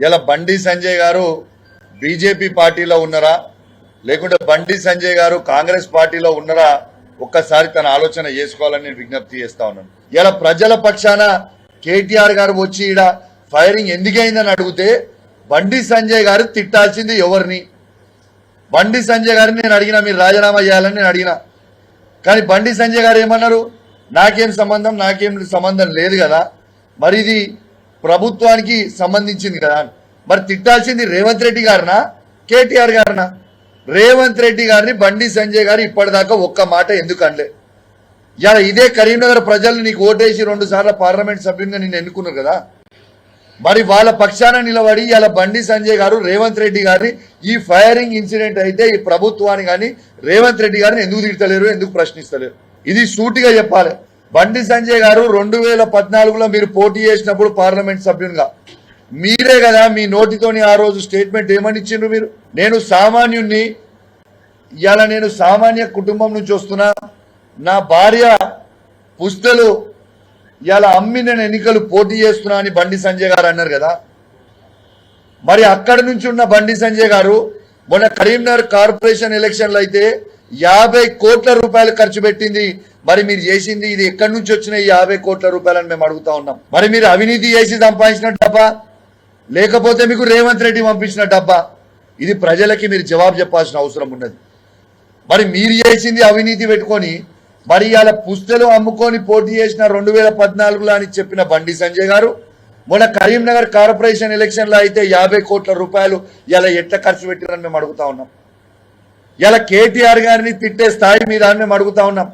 ఇలా బండి సంజయ్ గారు బీజేపీ పార్టీలో ఉన్నారా లేకుంటే బండి సంజయ్ గారు కాంగ్రెస్ పార్టీలో ఉన్నారా ఒక్కసారి తన ఆలోచన చేసుకోవాలని నేను విజ్ఞప్తి చేస్తా ఉన్నాను. ఇలా ప్రజల పక్షాన కేటీఆర్ గారు వచ్చి ఈడ ఫైరింగ్ ఎందుకైందని అడిగితే బండి సంజయ్ గారు తిట్టాల్సింది ఎవరిని? బండి సంజయ్ గారిని నేను అడిగినా, మీరు రాజీనామా చేయాలని నేను అడిగినా. కానీ బండి సంజయ్ గారు ఏమన్నారు? నాకేం సంబంధం లేదు కదా, మరి ఇది ప్రభుత్వానికి సంబంధించింది కదా. మరి తిట్టాల్సింది రేవంత్ రెడ్డి గారినా కేటీఆర్ గారినా? రేవంత్ రెడ్డి గారిని బండి సంజయ్ గారు ఇప్పటిదాకా ఒక్క మాట ఎందుకు అనలే? ఇలా ఇదే కరీంనగర్ ప్రజలు నీకు ఓటేసి 2 సార్లు పార్లమెంట్ సభ్యునిగా నిన్ను ఎన్నుకున్నారు కదా, మరి వాళ్ళ పక్షాన నిలబడి ఇలా బండి సంజయ్ గారు రేవంత్ రెడ్డి గారిని ఈ ఫైరింగ్ ఇన్సిడెంట్ అయితే ఈ ప్రభుత్వాన్ని కానీ రేవంత్ రెడ్డి గారిని ఎందుకు తిడతలేరు, ఎందుకు ప్రశ్నిస్తలేరు? ఇది సూటిగా చెప్పాలి. బండి సంజయ్ గారు 2014లో మీరు పోటీ చేసినప్పుడు పార్లమెంట్ సభ్యునిగా మీరే కదా మీ నోటితోని ఆ రోజు స్టేట్మెంట్ ఏమని ఇచ్చిండ్రు? మీరు నేను సామాన్యుణ్ణి, ఇవాళ నేను సామాన్య కుటుంబం నుంచి వస్తున్నా, నా భార్య పుస్తలు ఇలా అమ్మి నేను ఎన్నికలు పోటీ చేస్తున్నా అని బండి సంజయ్ గారు అన్నారు కదా. మరి అక్కడి నుంచి ఉన్న బండి సంజయ్ గారు మొన్న కరీంనగర్ కార్పొరేషన్ ఎలక్షన్లు అయితే 50 కోట్ల రూపాయలు ఖర్చు పెట్టింది. మరి మీరు చేసింది ఇది ఎక్కడి నుంచి వచ్చిన ఈ 50 కోట్ల రూపాయలని మేము అడుగుతా ఉన్నాం. మరి మీరు అవినీతి చేసి సంపాదించిన డబ్బా లేకపోతే మీకు రేవంత్ రెడ్డి పంపించిన డబ్బా? ఇది ప్రజలకి మీరు జవాబు చెప్పాల్సిన అవసరం ఉన్నది. మరి మీరు చేసింది అవినీతి పెట్టుకొని మరి ఇలా పుస్తలు అమ్ముకొని పోటీ చేసిన 2014లో అని చెప్పిన బండి సంజయ్ గారు మొన్న కరీంనగర్ కార్పొరేషన్ ఎలక్షన్లో అయితే 50 కోట్ల రూపాయలు ఇలా ఎట్లా ఖర్చు పెట్టారని మేము అడుగుతా ఉన్నాం. ఇలా కేటీఆర్ గారిని తిట్టే స్థాయి మీద మేము అడుగుతా ఉన్నాం.